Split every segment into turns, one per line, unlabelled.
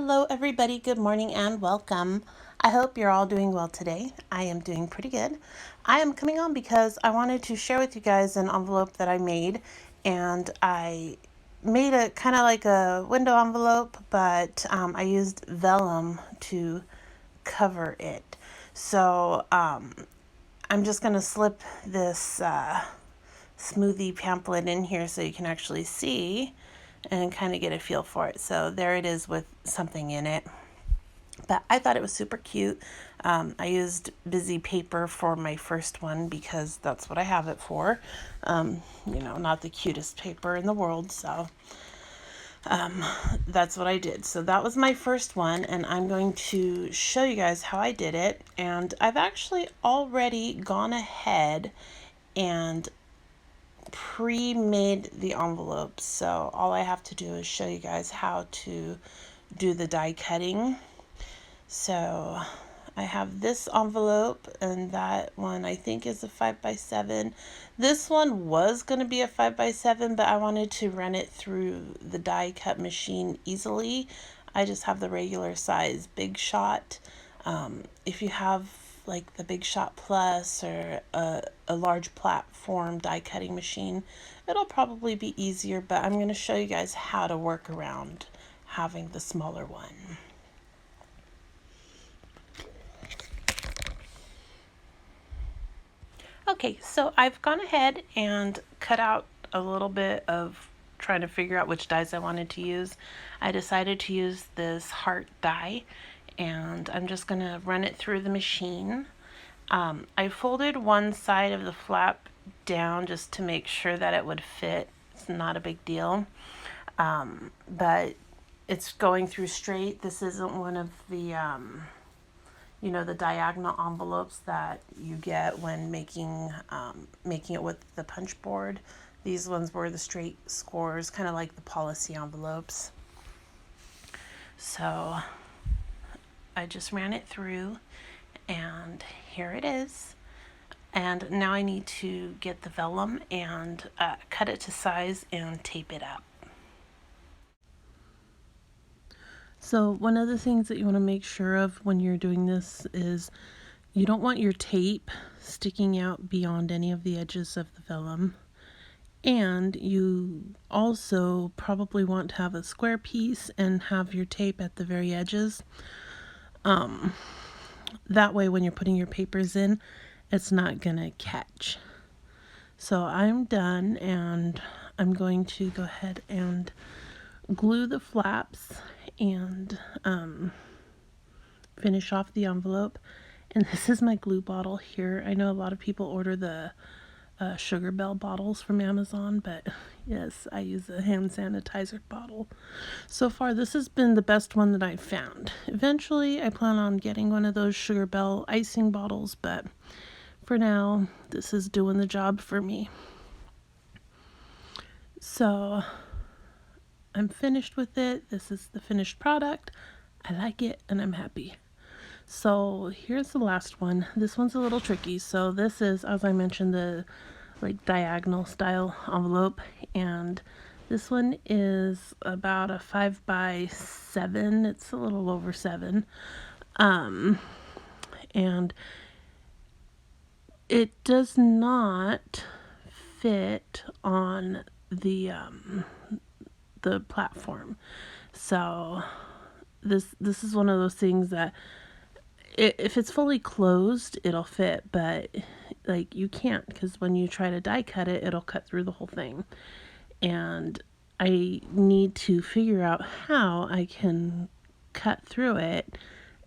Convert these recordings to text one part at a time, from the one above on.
Hello everybody, good morning and welcome. I hope you're all doing well today. I am doing pretty good. I am coming on because I wanted to share with you guys an envelope that I made, and I made a kind of like a window envelope, but I used vellum to cover it. So I'm just going to slip this smoothie pamphlet in here so you can actually see and kind of get a feel for it. So there it is with something in it. But I thought it was super cute. I used busy paper for my first one because that's what I have it for. Not the cutest paper in the world, so that's what I did. So that was my first one, and I'm going to show you guys how I did it. And I've actually already gone ahead and pre-made the envelopes, so all I have to do is show you guys how to do the die cutting. So I have this envelope, and that one I think is a 5x7. This one was going to be a 5x7, but I wanted to run it through the die cut machine easily. I just have the regular size Big Shot. If you have like the Big Shot Plus or a large platform die cutting machine, it'll probably be easier, but I'm going to show you guys how to work around having the smaller one. Okay, so I've gone ahead and cut out a little bit of trying to figure out which dies I wanted to use. I decided to use this heart die, and I'm just going to run it through the machine. I folded one side of the flap down just to make sure that it would fit. It's not a big deal, but it's going through straight. This isn't one of the the diagonal envelopes that you get when making it with the punch board. These ones were the straight scores, kind of like the policy envelopes. So I just ran it through, and here it is. And now I need to get the vellum and cut it to size and tape it up. So one of the things that you want to make sure of when you're doing this is you don't want your tape sticking out beyond any of the edges of the vellum. And you also probably want to have a square piece and have your tape at the very edges. That way when you're putting your papers in, it's not gonna catch. So I'm done, and I'm going to go ahead and glue the flaps and finish off the envelope. And this is my glue bottle here. I know a lot of people order the Sugar Bell bottles from Amazon, but yes, I use a hand sanitizer bottle. So far, this has been the best one that I've found. Eventually, I plan on getting one of those Sugar Bell icing bottles, but for now, this is doing the job for me. So I'm finished with it. This is the finished product. I like it, and I'm happy. So here's the last one. This one's a little tricky. So this is, as I mentioned, the like diagonal style envelope, and this one is about a 5x7. It's a little over 7, and it does not fit on the platform. So this is one of those things that if it's fully closed, it'll fit, but like you can't, because when you try to die cut it, it'll cut through the whole thing. And I need to figure out how I can cut through it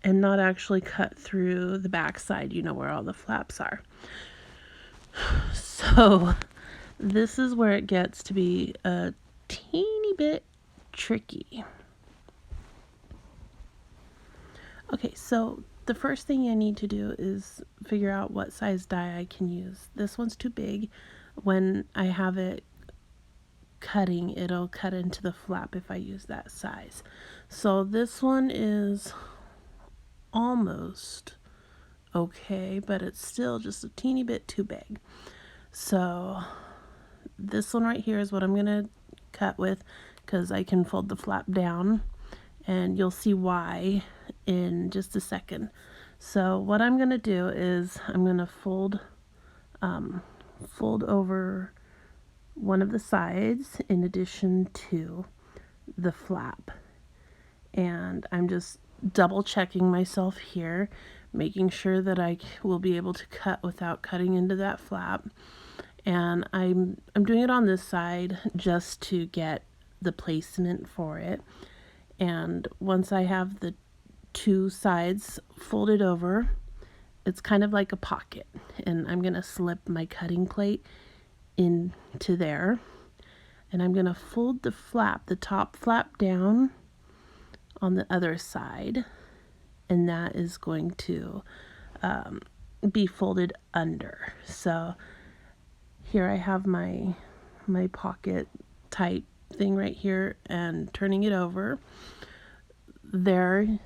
and not actually cut through the back side, where all the flaps are. So this is where it gets to be a teeny bit tricky. Okay, so the first thing I need to do is figure out what size die I can use. This one's too big. When I have it cutting, it'll cut into the flap if I use that size. So this one is almost okay, but it's still just a teeny bit too big. So this one right here is what I'm going to cut with, because I can fold the flap down and you'll see why in just a second. So what I'm going to do is I'm going to fold over one of the sides in addition to the flap. And I'm just double checking myself here, making sure that I will be able to cut without cutting into that flap. And I'm doing it on this side just to get the placement for it. And once I have the two sides folded over, it's kind of like a pocket, and I'm going to slip my cutting plate into there, and I'm going to fold the top flap down on the other side, and that is going to be folded under. So here I have my pocket type thing right here, and turning it over, there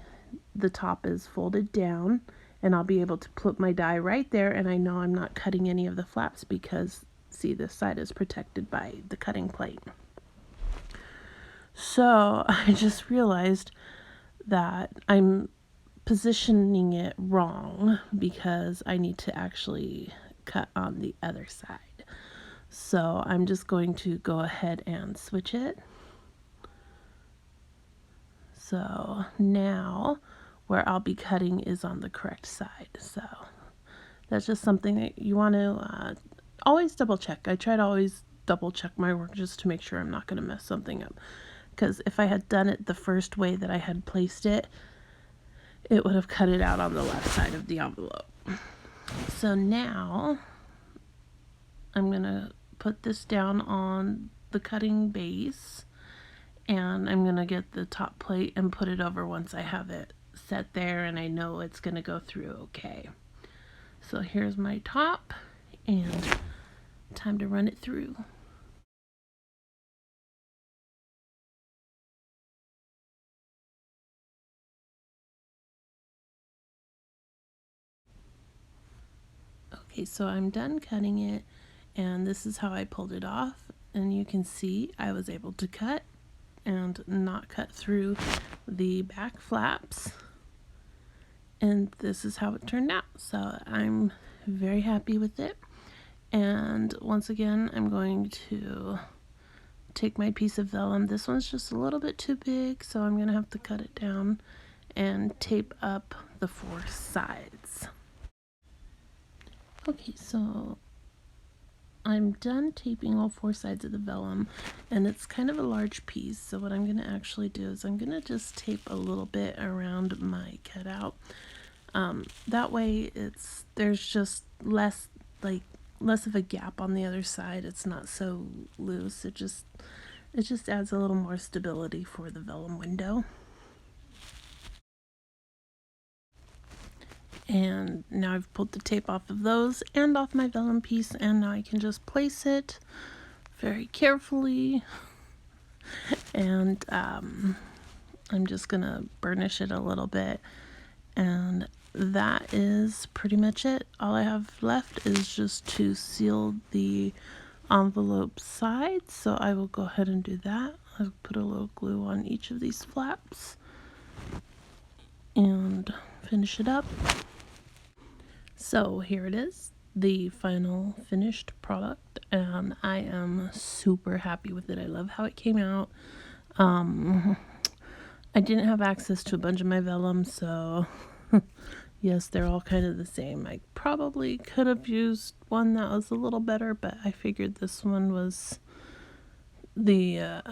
the top is folded down, and I'll be able to put my die right there, and I know I'm not cutting any of the flaps because, see, this side is protected by the cutting plate. So I just realized that I'm positioning it wrong because I need to actually cut on the other side. So I'm just going to go ahead and switch it. So now where I'll be cutting is on the correct side. So that's just something that you want to always double check. I try to always double check my work just to make sure I'm not going to mess something up. Because if I had done it the first way that I had placed it, it would have cut it out on the left side of the envelope. So now I'm going to put this down on the cutting base, and I'm going to get the top plate and put it over once I have it set there and I know it's going to go through okay. So here's my top, and time to run it through. Okay, so I'm done cutting it, and this is how I pulled it off, and you can see I was able to cut and not cut through the back flaps, and this is how it turned out. So I'm very happy with it. And once again, I'm going to take my piece of vellum. This one's just a little bit too big, so I'm going to have to cut it down and tape up the four sides. Okay, so I'm done taping all four sides of the vellum, and it's kind of a large piece, so what I'm going to actually do is I'm going to just tape a little bit around my cutout. That way there's just less of a gap on the other side. It's not so loose. It just adds a little more stability for the vellum window. And now I've pulled the tape off of those and off my vellum piece, and now I can just place it very carefully, and I'm just gonna burnish it a little bit, and that is pretty much it. All I have left is just to seal the envelope sides, so I will go ahead and do that. I'll put a little glue on each of these flaps and finish it up. So here it is, the final finished product, and I am super happy with it. I love how it came out. I didn't have access to a bunch of my vellum, so yes, they're all kind of the same. I probably could have used one that was a little better, but I figured this one was the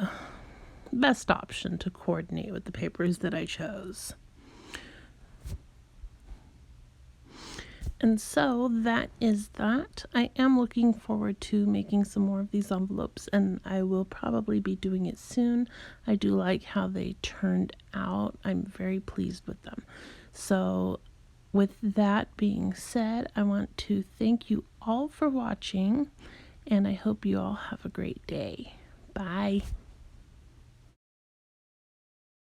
best option to coordinate with the papers that I chose. And so that is that. I am looking forward to making some more of these envelopes, and I will probably be doing it soon. I do like how they turned out. I'm very pleased with them. So with that being said, I want to thank you all for watching, and I hope you all have a great day. Bye.